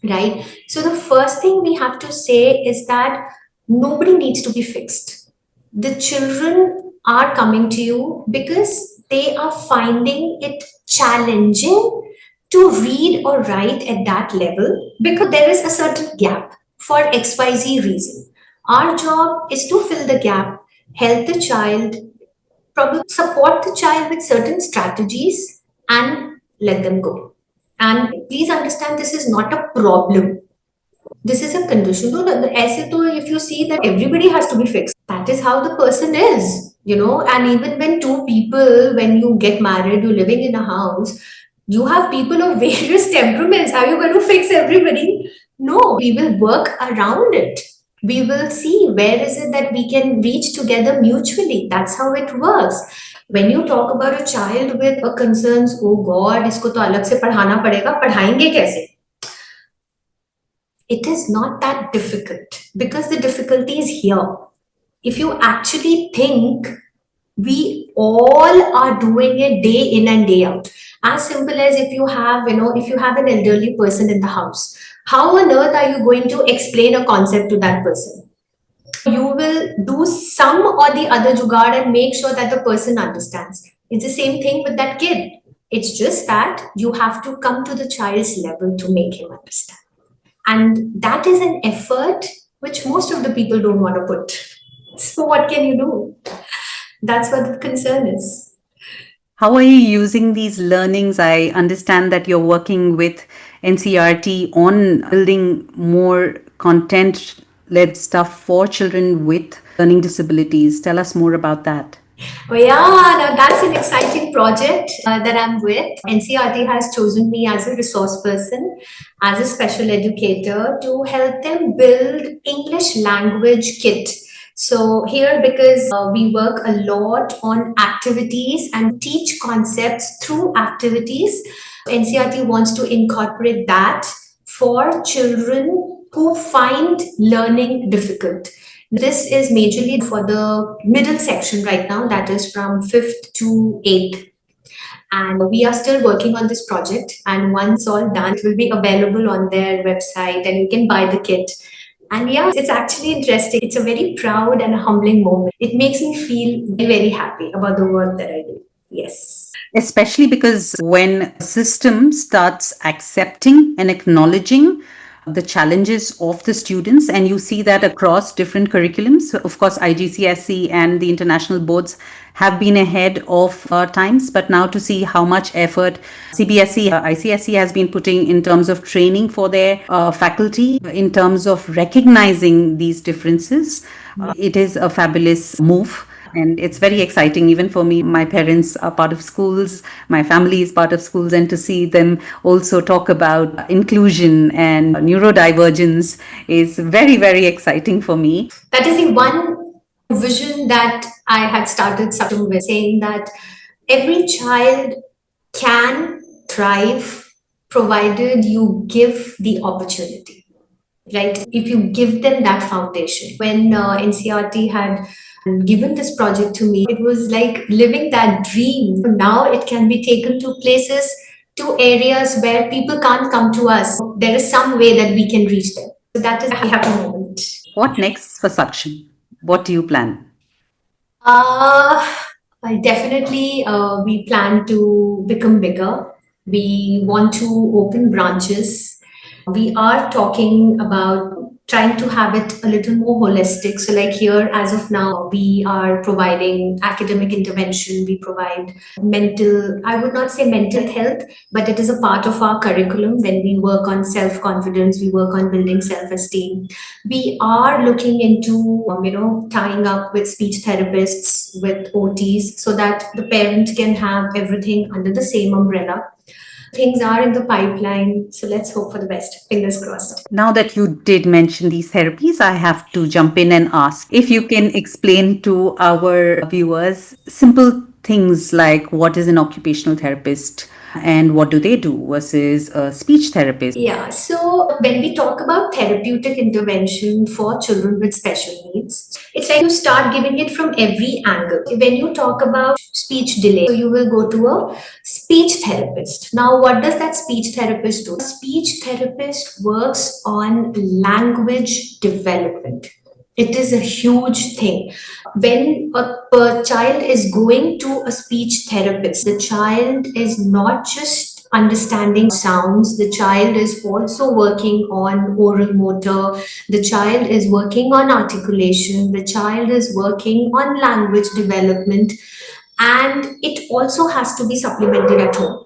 right? So the first thing we have to say is that nobody needs to be fixed. The children are coming to you because they are finding it challenging to read or write at that level because there is a certain gap for XYZ reason. Our job is to fill the gap, help the child, probably support the child with certain strategies and let them go. And please understand, this is not a problem. This is a condition. If you see that everybody has to be fixed, that is how the person is, and even when two people, when you get married, you're living in a house, you have people of various temperaments. Are you going to fix everybody? No, we will work around it. We will see where is it that we can reach together mutually. That's how it works. When you talk about a child with a concerns, oh God, इसको तो अलग से पढ़ाना पड़ेगा, पढ़ाएंगे कैसे? It is not that difficult because the difficulty is here. If you actually think, we all are doing it day in and day out. As simple as if you have an elderly person in the house, how on earth are you going to explain a concept to that person? You will do some or the other jugaad and make sure that the person understands. It's the same thing with that kid. It's just that you have to come to the child's level to make him understand. And that is an effort which most of the people don't want to put. So what can you do? That's what the concern is. How are you using these learnings? I understand that you're working with NCERT on building more content-led stuff for children with learning disabilities. Tell us more about that. Oh yeah, that's an exciting project that I'm with. NCERT has chosen me as a resource person, as a special educator to help them build English language kit. So here, because we work a lot on activities and teach concepts through activities, NCERT wants to incorporate that for children who find learning difficult. This is majorly for the middle section right now, that is from 5th to 8th. And we are still working on this project. And once all done, it will be available on their website and you can buy the kit. And yeah, it's actually interesting. It's a very proud and humbling moment. It makes me feel very, very happy about the work that I do. Yes. Especially because when a system starts accepting and acknowledging the challenges of the students, and you see that across different curriculums. Of course, IGCSE and the international boards have been ahead of times, but now to see how much effort CBSE, ICSE has been putting in terms of training for their faculty, in terms of recognizing these differences, it is a fabulous move. And it's very exciting, even for me. My parents are part of schools, my family is part of schools, and to see them also talk about inclusion and neurodivergence is very, very exciting for me. That is the one vision that I had started Saksham with, saying that every child can thrive provided you give the opportunity, right? If you give them that foundation. When NCERT had given this project to me, it was like living that dream. Now it can be taken to places, to areas where people can't come to us. There is some way that we can reach them. So that is a happy moment. What next for Saksham? What do you plan? Definitely, we plan to become bigger. We want to open branches. We are talking about trying to have it a little more holistic. So, like here, as of now, we are providing academic intervention, we provide mental, I would not say mental health, but it is a part of our curriculum. When we work on self confidence, we work on building self esteem. We are looking into, tying up with speech therapists, with OTs, so that the parent can have everything under the same umbrella. Things are in the pipeline, so let's hope for the best. Fingers crossed. Now that you did mention these therapies, I have to jump in and ask if you can explain to our viewers simple things like what is an occupational therapist and what do they do versus a speech therapist. Yeah, so when we talk about therapeutic intervention for children with special needs, it's like you start giving it from every angle. When you talk about speech delay, so you will go to a speech therapist. Now, what does that speech therapist do? A speech therapist works on language development. It is a huge thing. When a child is going to a speech therapist, the child is not just understanding sounds, the child is also working on oral motor, the child is working on articulation, the child is working on language development, and it also has to be supplemented at home.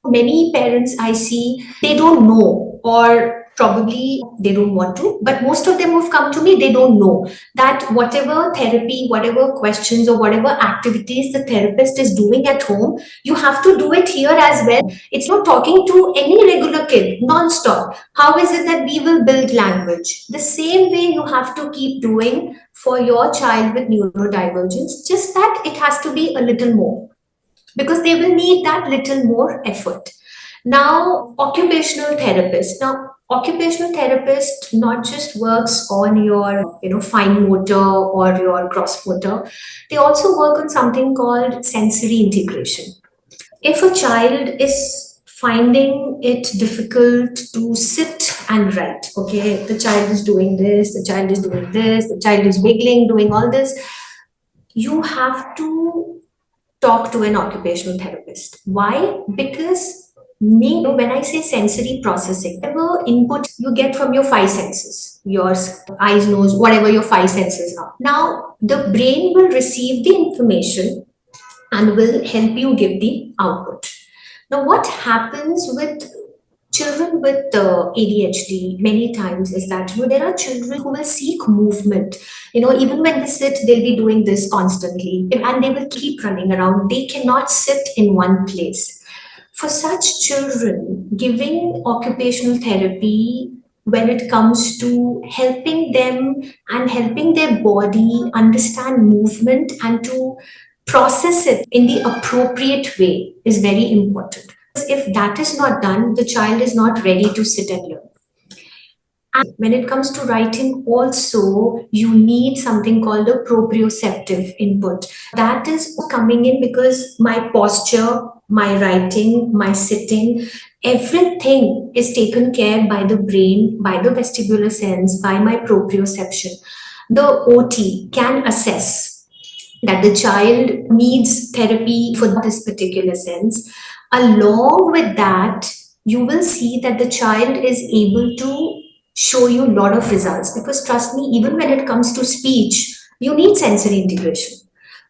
Many parents I see, they don't know, or probably they don't want to, but most of them who've come to me, they don't know that whatever therapy, whatever questions, or whatever activities the therapist is doing at home, you have to do it here as well. It's not talking to any regular kid non-stop. How is it that we will build language? The same way you have to keep doing for your child with neurodivergence, just that it has to be a little more, because they will need that little more effort. Now, occupational therapist. Now, occupational therapist not just works on your, fine motor or your gross motor. They also work on something called sensory integration. If a child is finding it difficult to sit and write, okay, the child is doing this, the child is doing this, the child is wiggling, doing all this, you have to talk to an occupational therapist. Why? Because when I say sensory processing, whatever input you get from your five senses, your eyes, nose, whatever your five senses are. Now, the brain will receive the information and will help you give the output. Now, what happens with children with ADHD many times is that there are children who will seek movement. Even when they sit, they'll be doing this constantly, and they will keep running around. They cannot sit in one place. For such children, giving occupational therapy, when it comes to helping them and helping their body understand movement and to process it in the appropriate way, is very important. If that is not done, the child is not ready to sit and learn. And when it comes to writing, also, you need something called a proprioceptive input. That is coming in because my posture, my writing, my sitting, everything is taken care by the brain, by the vestibular sense, by my proprioception. The OT can assess that the child needs therapy for this particular sense. Along with that, you will see that the child is able to show you a lot of results, because trust me, even when it comes to speech, you need sensory integration.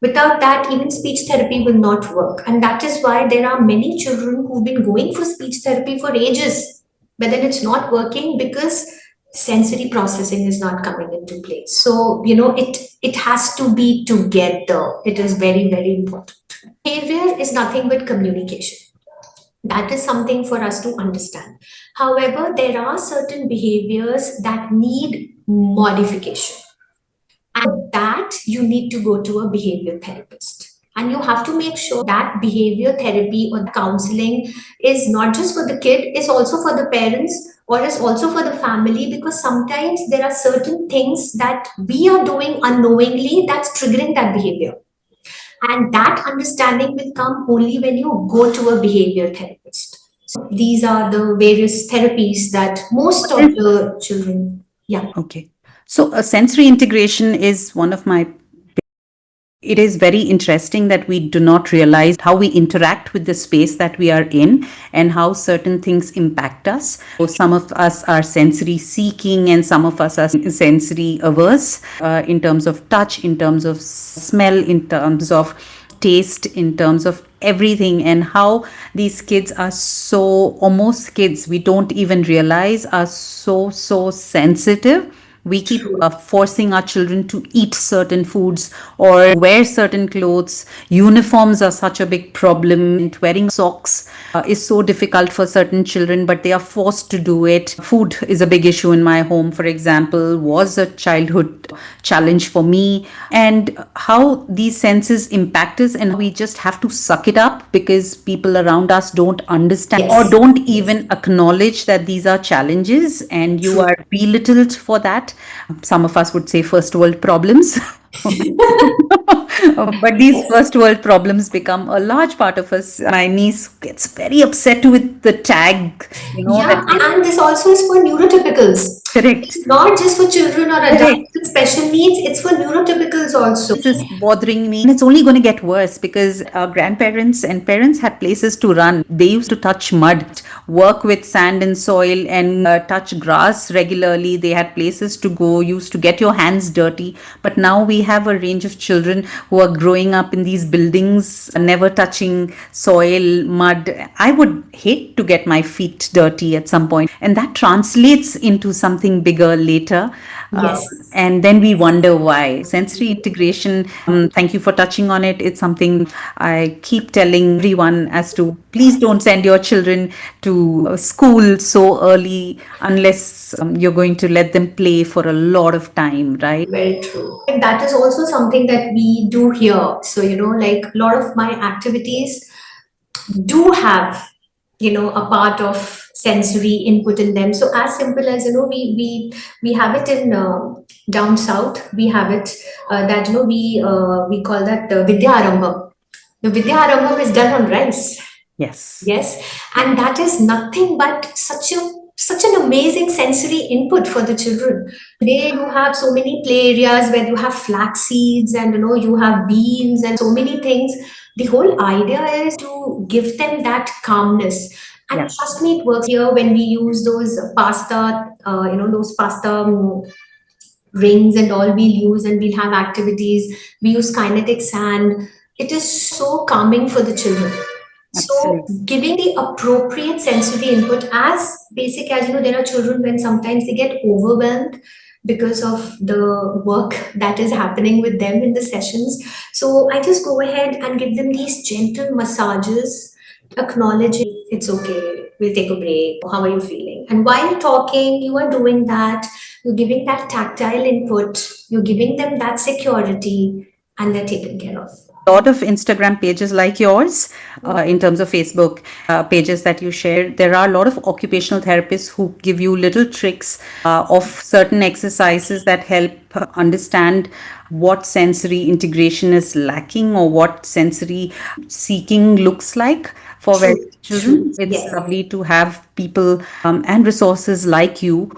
Without that, even speech therapy will not work. And that is why there are many children who've been going for speech therapy for ages, but then it's not working because sensory processing is not coming into place. So, it has to be together. It is very, very important. Behavior is nothing but communication. That is something for us to understand. However, there are certain behaviors that need modification. And that you need to go to a behavior therapist. And you have to make sure that behavior therapy or counseling is not just for the kid, it's also for the parents, or is also for the family, because sometimes there are certain things that we are doing unknowingly that's triggering that behavior. And that understanding will come only when you go to a behavior therapist. So these are the various therapies that most of the children, yeah. Okay. So, sensory integration is one of my It is very interesting that we do not realize how we interact with the space that we are in and how certain things impact us. So some of us are sensory seeking and some of us are sensory averse in terms of touch, in terms of smell, in terms of taste, in terms of everything, and how these kids are so, or most kids we don't even realize are so sensitive. We keep forcing our children to eat certain foods or wear certain clothes. Uniforms are such a big problem. Wearing socks is so difficult for certain children, but they are forced to do it. Food is a big issue in my home, for example, was a childhood challenge for me. And how these senses impact us, and we just have to suck it up because people around us don't understand or Yes. don't even acknowledge that these are challenges, and you are belittled for that. Some of us would say first world problems. But these first world problems become a large part of us. My niece gets very upset with the tag, Yeah, that is and this also is for neurotypicals. correct. It's not just for children or adults Correct. with special needs, it's for neurotypicals also. This is bothering me, and it's only going to get worse because our grandparents and parents had places to run. They used to touch mud, work with sand and soil, and touch grass regularly. They had places to go, used to get your hands dirty. But now we have a range of children who are growing up in these buildings, never touching soil, mud. I would hate to get my feet dirty at some point, and that translates into something bigger later. Yes. And then we wonder why. Sensory integration, thank you for touching on it. It's something I keep telling everyone as to please don't send your children to school so early unless you're going to let them play for a lot of time, right? Very true. And that is also something that we do here. So, like a lot of my activities do have, a part of sensory input in them. So as simple as, we have it in down south. We have it that, we call that Vidya Arambham. The Vidya Arambham is done on rice. Yes. Yes, and that is nothing but such an amazing sensory input for the children. Today you have so many play areas where you have flax seeds and you have beans and so many things. The whole idea is to give them that calmness. And Yes. trust me, it works here when we use those pasta, those pasta rings and all we'll use, and we'll have activities. We use kinetic sand. It is so calming for the children. So Absolutely. giving the appropriate sensory input, as basic as there are children when sometimes they get overwhelmed because of the work that is happening with them in the sessions. So I just go ahead and give them these gentle massages, acknowledging it's okay, we'll take a break. How are you feeling? And while talking, you are doing that, you're giving that tactile input, you're giving them that security, and they're taken care of. Lot of Instagram pages like yours, in terms of Facebook pages that you share, there are a lot of occupational therapists who give you little tricks of certain exercises that help understand what sensory integration is lacking or what sensory seeking looks like for True, various children. true. It's Yes. lovely to have people and resources like you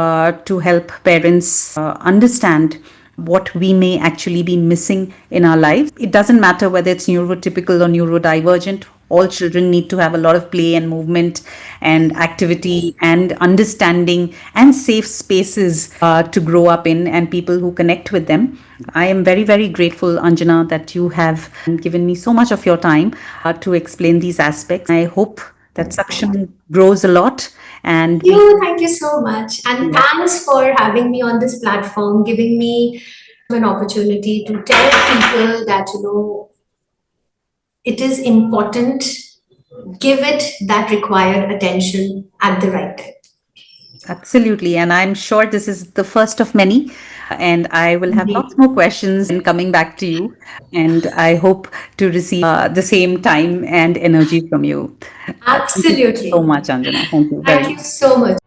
to help parents understand what we may actually be missing in our lives. It doesn't matter whether it's neurotypical or neurodivergent. All children need to have a lot of play and movement and activity and understanding and safe spaces to grow up in, and people who connect with them. I am very, very grateful, Anjana, that you have given me so much of your time to explain these aspects. I hope that Saksham grows a lot and Thank you so much. And thanks for having me on this platform, giving me an opportunity to tell people that, it is important, give it that required attention at the right time. absolutely. And I'm sure this is the first of many. And I will have Indeed. lots more questions and coming back to you. And I hope to receive the same time and energy from you. Thank you so Absolutely. much, Anjana. Thank you very Thank much. you so much.